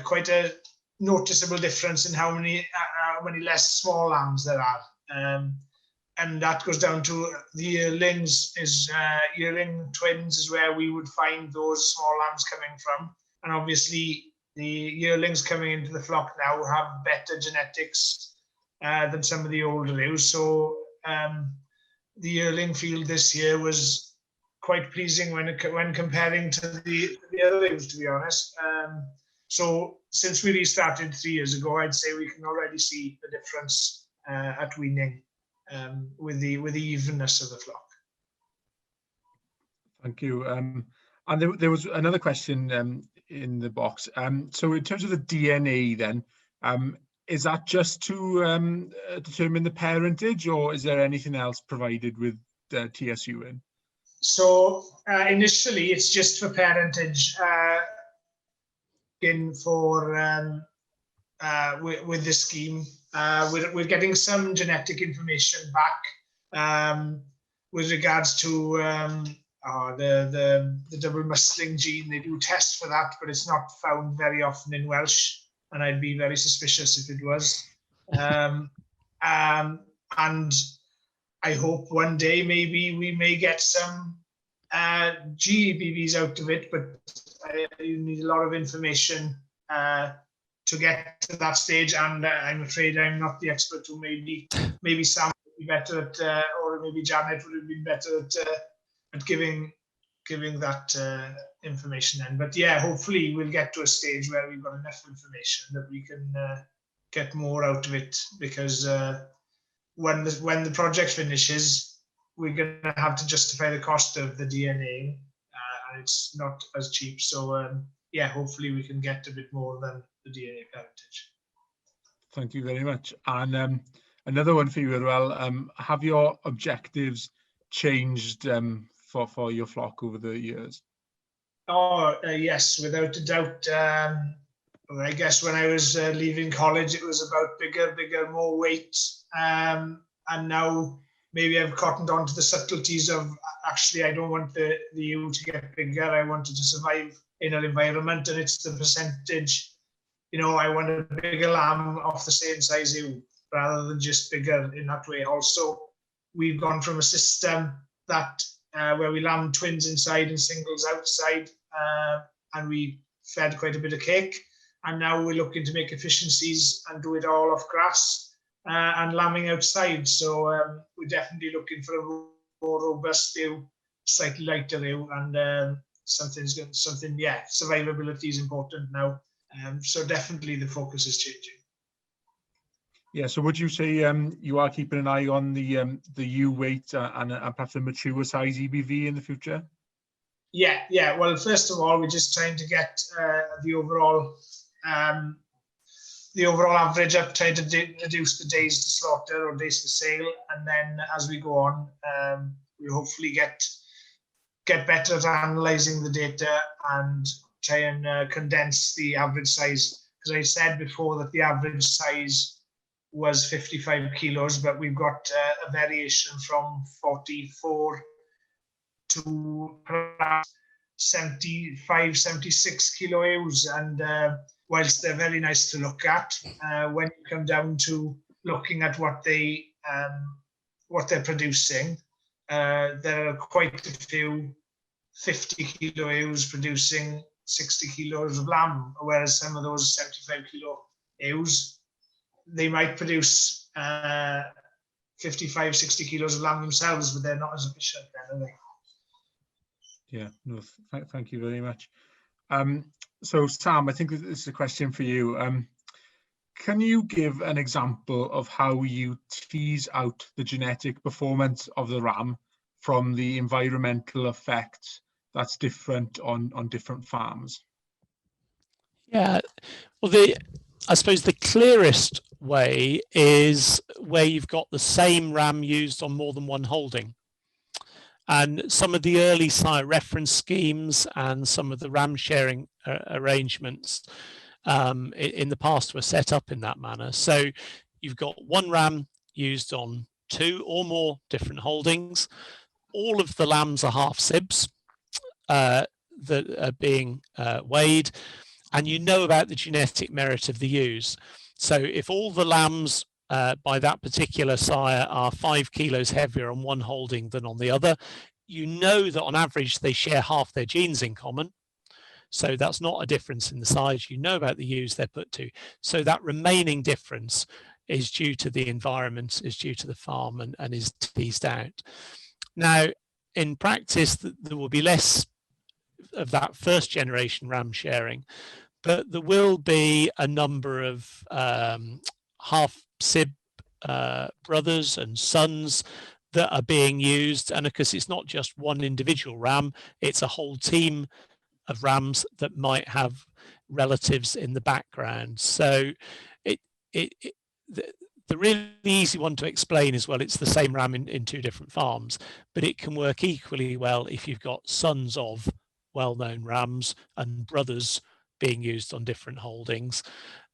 quite a noticeable difference in how many less small lambs there are, and that goes down to the yearlings. Yearling twins is where we would find those small lambs coming from, and obviously the yearlings coming into the flock now have better genetics than some of the older ewes. So the yearling field this year was quite pleasing when comparing to the other ewes, to be honest. So since we restarted 3 years ago, I'd say we can already see the difference at weaning with the evenness of the flock. Thank you. And there was another question in the box. So in terms of the DNA then, is that just to determine the parentage, or is there anything else provided with TSU in? So initially it's just for parentage with this scheme. We're getting some genetic information back with regards to the double mustling gene. They do test for that, but it's not found very often in Welsh, and I'd be very suspicious if it was. And I hope one day maybe we may get some GEBVs out of it, but you need a lot of information to get to that stage, and I'm afraid I'm not the expert. Who maybe Sam would be better at, or maybe Janet would have been better at giving that information then. But yeah, hopefully we'll get to a stage where we've got enough information that we can get more out of it, because when the project finishes, we're going to have to justify the cost of the DNA, and it's not as cheap. So yeah, hopefully we can get a bit more than the DNA parentage. Thank you very much. And another one for you as well. Have your objectives changed for your flock over the years? Oh, yes, without a doubt. I guess when I was leaving college, it was about bigger, more weight. And now maybe I've cottoned on to the subtleties of, actually, I don't want the ewe to get bigger. I want it to survive in an environment, and it's the percentage. You know, I want a bigger lamb of the same size ewe rather than just bigger in that way. Also, we've gone from a system that where we lamb twins inside and singles outside, and we fed quite a bit of cake. And now we're looking to make efficiencies and do it all off grass and lambing outside. So we're definitely looking for a more robust ewe, slightly lighter ewe, and something. Yeah, survivability is important now. So definitely the focus is changing. Yeah. So would you say you are keeping an eye on the ewe weight and perhaps a mature size EBV in the future? Yeah. Well, first of all, we're just trying to get the overall average up, trying to reduce the days to slaughter or days to sale, and then as we go on, we hopefully get better at analysing the data and try and condense the average size. Because I said before that the average size was 55 kilos, but we've got a variation from 44 to perhaps 75, 76 kilo ewes, and whilst they're very nice to look at, when you come down to looking at what they're producing, there are quite a few 50 kilo ewes producing 60 kilos of lamb, whereas some of those 75 kilo ewes, they might produce 55, 60 kilos of lamb themselves, but they're not as efficient then, are they? Yeah, no, thank you very much. So Sam, I think this is a question for you. Can you give an example of how you tease out the genetic performance of the ram from the environmental effects that's different on different farms? Yeah, well, I suppose the clearest way is where you've got the same ram used on more than one holding. And some of the early sire reference schemes and some of the ram sharing arrangements in the past were set up in that manner. So you've got one ram used on 2 or more different holdings. All of the lambs are half sibs that are being weighed, and you know about the genetic merit of the ewes. So if all the lambs by that particular sire are 5 kilos heavier on one holding than on the other, you know that on average they share half their genes in common. So that's not a difference in the size. You know about the ewes they're put to. So that remaining difference is due to the environment, is due to the farm, and is teased out. Now, in practice, there will be less of that first generation ram sharing, but there will be a number of half sib brothers and sons that are being used, and because it's not just one individual ram, it's a whole team of rams that might have relatives in the background. So the really easy one to explain is, well, it's the same ram in 2 different farms, but it can work equally well if you've got sons of well-known rams and brothers being used on different holdings.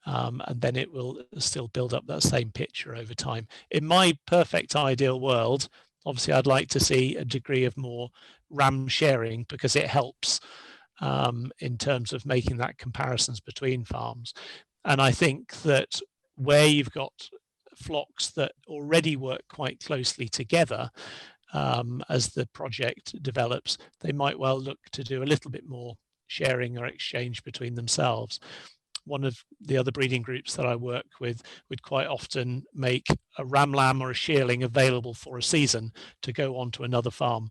And then it will still build up that same picture over time. In my perfect ideal world, obviously I'd like to see a degree of more ram sharing, because it helps in terms of making that comparisons between farms. And I think that where you've got flocks that already work quite closely together, as the project develops, they might well look to do a little bit more sharing or exchange between themselves. One of the other breeding groups that I work with would quite often make a ram lamb or a shearling available for a season to go on to another farm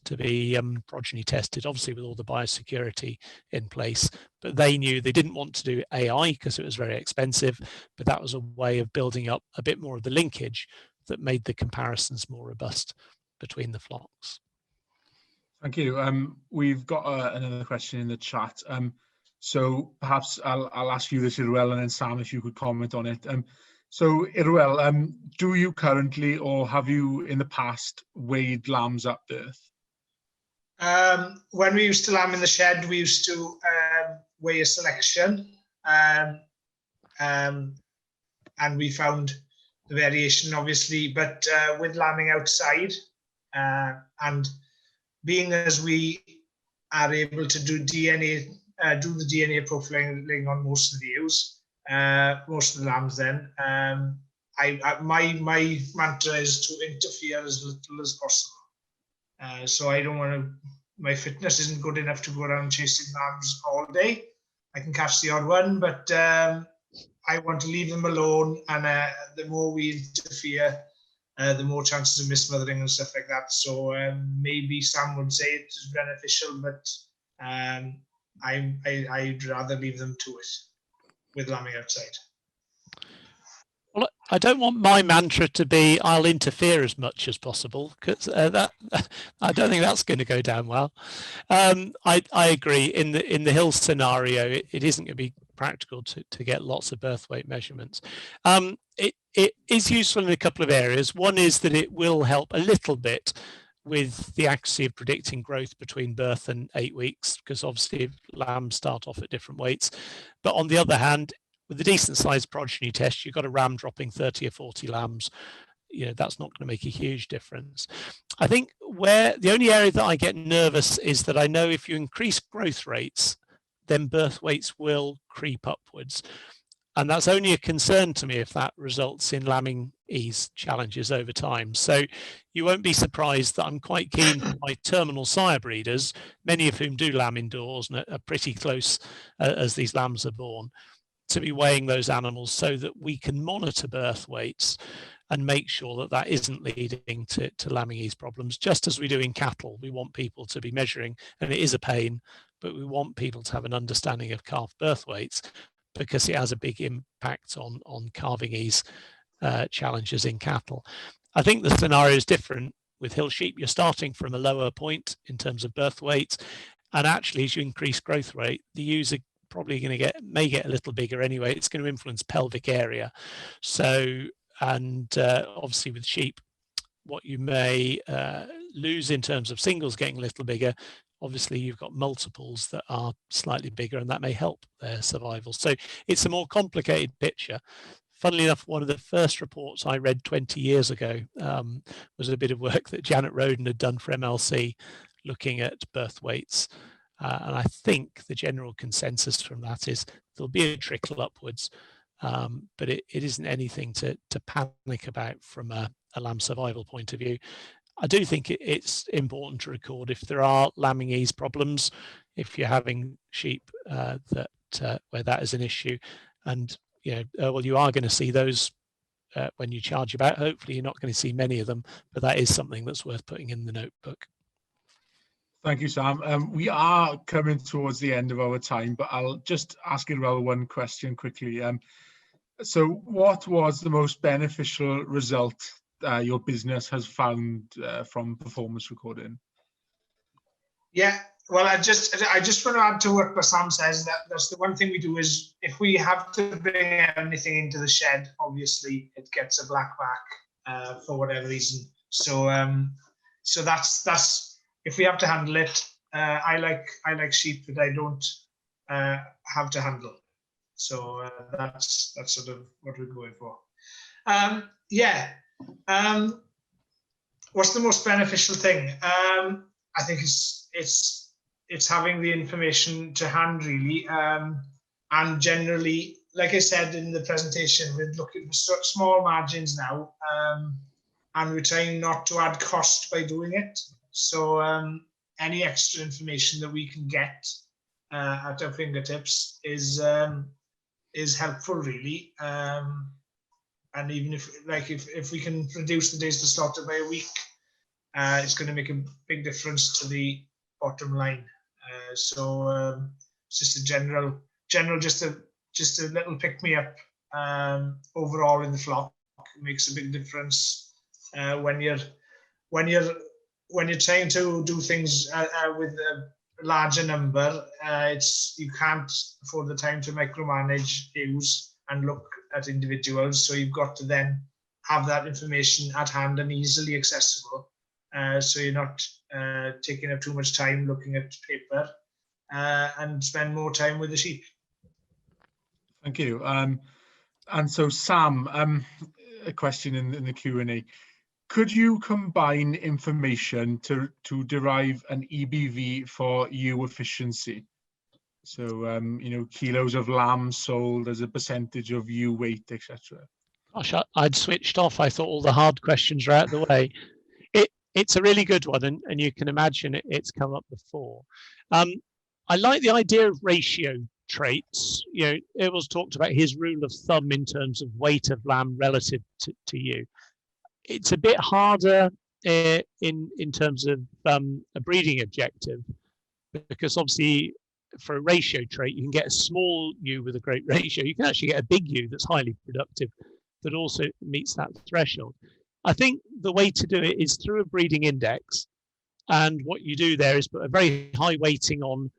to be progeny tested, obviously with all the biosecurity in place. But they knew they didn't want to do AI because it was very expensive, but that was a way of building up a bit more of the linkage that made the comparisons more robust between the flocks. Thank you. We've got another question in the chat. So perhaps I'll ask you this, Irwel, and then Sam, if you could comment on it. So Irwel, do you currently, or have you in the past, weighed lambs at birth? When we used to lamb in the shed, we used to weigh a selection, and we found the variation, obviously, but with lambing outside, and being as we are able to do DNA, do the DNA profiling on most of the ewes, most of the lambs then, my mantra is to interfere as little as possible. So I don't want to, my fitness isn't good enough to go around chasing lambs all day. I can catch the odd one, but I want to leave them alone, and the more we interfere, the more chances of mismothering and stuff like that. So maybe Sam would say it's beneficial, but I'd rather leave them to it with lambing outside. Well, I don't want my mantra to be I'll interfere as much as possible, because that I don't think that's going to go down well. I agree. In the hill scenario, it isn't going to be practical to get lots of birth weight measurements. It is useful in a couple of areas. One is that it will help a little bit with the accuracy of predicting growth between birth and 8 weeks, because obviously lambs start off at different weights. But on the other hand, with a decent sized progeny test, you've got a ram dropping 30 or 40 lambs. You know, that's not going to make a huge difference. I think where the only area that I get nervous is that I know if you increase growth rates, then birth weights will creep upwards. And that's only a concern to me if that results in lambing ease challenges over time. So you won't be surprised that I'm quite keen for my terminal sire breeders, many of whom do lamb indoors and are pretty close as these lambs are born, to be weighing those animals so that we can monitor birth weights and make sure that that isn't leading to lambing ease problems, just as we do in cattle. We want people to be measuring, and it is a pain, but we want people to have an understanding of calf birth weights, because it has a big impact on calving ease challenges in cattle. I think the scenario is different with hill sheep. You're starting from a lower point in terms of birth weight, and actually as you increase growth rate, the ewes are probably going to may get a little bigger anyway. It's going to influence pelvic area. So, and obviously with sheep, what you may lose in terms of singles getting a little bigger, obviously you've got multiples that are slightly bigger, and that may help their survival. So it's a more complicated picture. Funnily enough, one of the first reports I read 20 years ago was a bit of work that Janet Roden had done for MLC looking at birth weights. And I think the general consensus from that is there'll be a trickle upwards, but it isn't anything to panic about from a lamb survival point of view. I do think it's important to record if there are lambing ease problems, if you're having sheep where that is an issue. And well, you are going to see those when you charge about. Hopefully you're not going to see many of them, but that is something that's worth putting in the notebook. Thank you, Sam. We are coming towards the end of our time, but I'll just ask Irwel one question quickly. So what was the most beneficial result your business has found from performance recording? Yeah, well, I just want to add to what Sam says. That's the one thing we do is if we have to bring anything into the shed, obviously it gets a black back for whatever reason. So so that's if we have to handle it. I like sheep that I don't have to handle. So that's sort of what we're going for. What's the most beneficial thing? I think it's having the information to hand, really, and generally, like I said in the presentation, we're looking for small margins now, and we're trying not to add cost by doing it. So any extra information that we can get at our fingertips is helpful, really. And even if we can reduce the days to slaughter by a week, it's going to make a big difference to the bottom line. So it's just a general, just a little pick me up overall in the flock. It makes a big difference when you're trying to do things with a larger number. You can't afford the time to micromanage ewes and look at individuals, so you've got to then have that information at hand and easily accessible, so you're not taking up too much time looking at paper, and spend more time with the sheep. Thank you. And so Sam, a question in the Q&A. Could you combine information to derive an EBV for ewe efficiency? So, kilos of lamb sold as a percentage of ewe weight, etc. Gosh, I'd switched off. I thought all the hard questions were out of the way. It's a really good one, and you can imagine it's come up before. I like the idea of ratio traits. Irwel's talked about his rule of thumb in terms of weight of lamb relative to ewe. It's a bit harder in terms of a breeding objective, because obviously for a ratio trait, you can get a small ewe with a great ratio. You can actually get a big ewe that's highly productive that also meets that threshold. I think the way to do it is through a breeding index. And what you do there is put a very high weighting on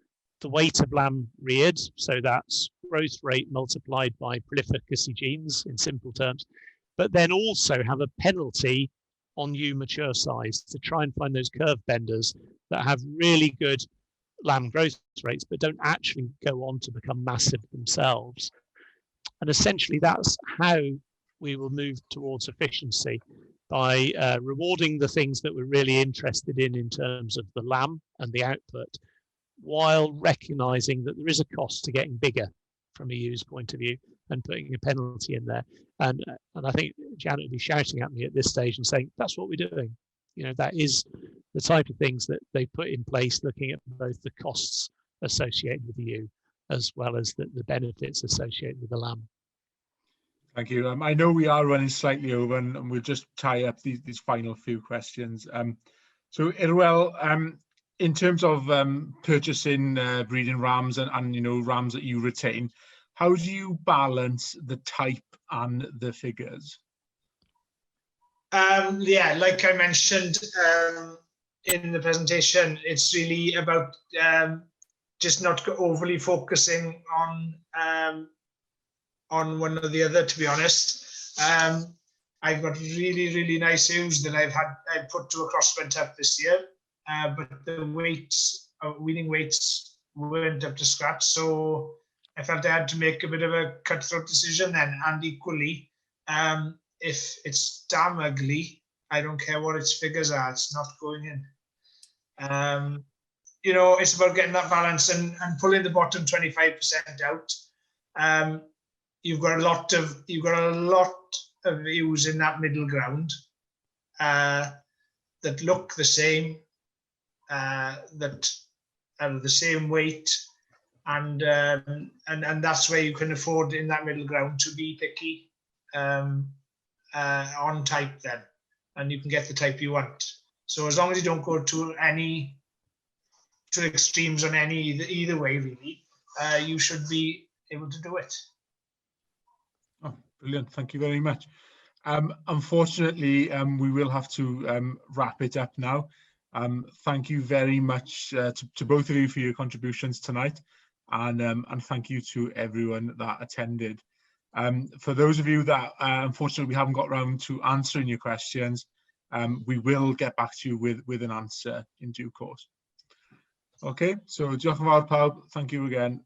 the weight of lamb reared. So that's growth rate multiplied by prolificacy genes in simple terms. But then also have a penalty on ewe mature size to try and find those curve benders that have really good lamb growth rates, but don't actually go on to become massive themselves. And essentially that's how we will move towards efficiency, by rewarding the things that we're really interested in terms of the lamb and the output, while recognising that there is a cost to getting bigger from a user's point of view and putting a penalty in there. And I think Janet would be shouting at me at this stage and saying, that's what we're doing. You know, that is the type of things that they put in place, looking at both the costs associated with the ewe as well as the benefits associated with the lamb. Thank you. I know we are running slightly over, and we'll just tie up these final few questions. So Irwel, in terms of purchasing breeding rams and you know, rams that you retain, how do you balance the type and the figures? Yeah, like I mentioned in the presentation, it's really about just not overly focusing on one or the other, to be honest. I've got really nice ewes that I've put to a crossbred up this year, but the weights, weaning weights, weren't up to scratch, so I felt I had to make a bit of a cutthroat decision then. And equally, if it's damn ugly, I don't care what its figures are, it's not going in. You know, it's about getting that balance and pulling the bottom 25% out. You've got a lot of ewes in that middle ground that look the same, that are the same weight, and that's where you can afford in that middle ground to be picky on type then, and you can get the type you want. So as long as you don't go to extremes on either way, really, you should be able to do it. Oh, brilliant! Thank you very much. Unfortunately, we will have to wrap it up now. Thank you very much to both of you for your contributions tonight, and thank you to everyone that attended. For those of you that unfortunately we haven't got around to answering your questions, we will get back to you with an answer in due course. Okay, so diolch yn fawr pawb, thank you again.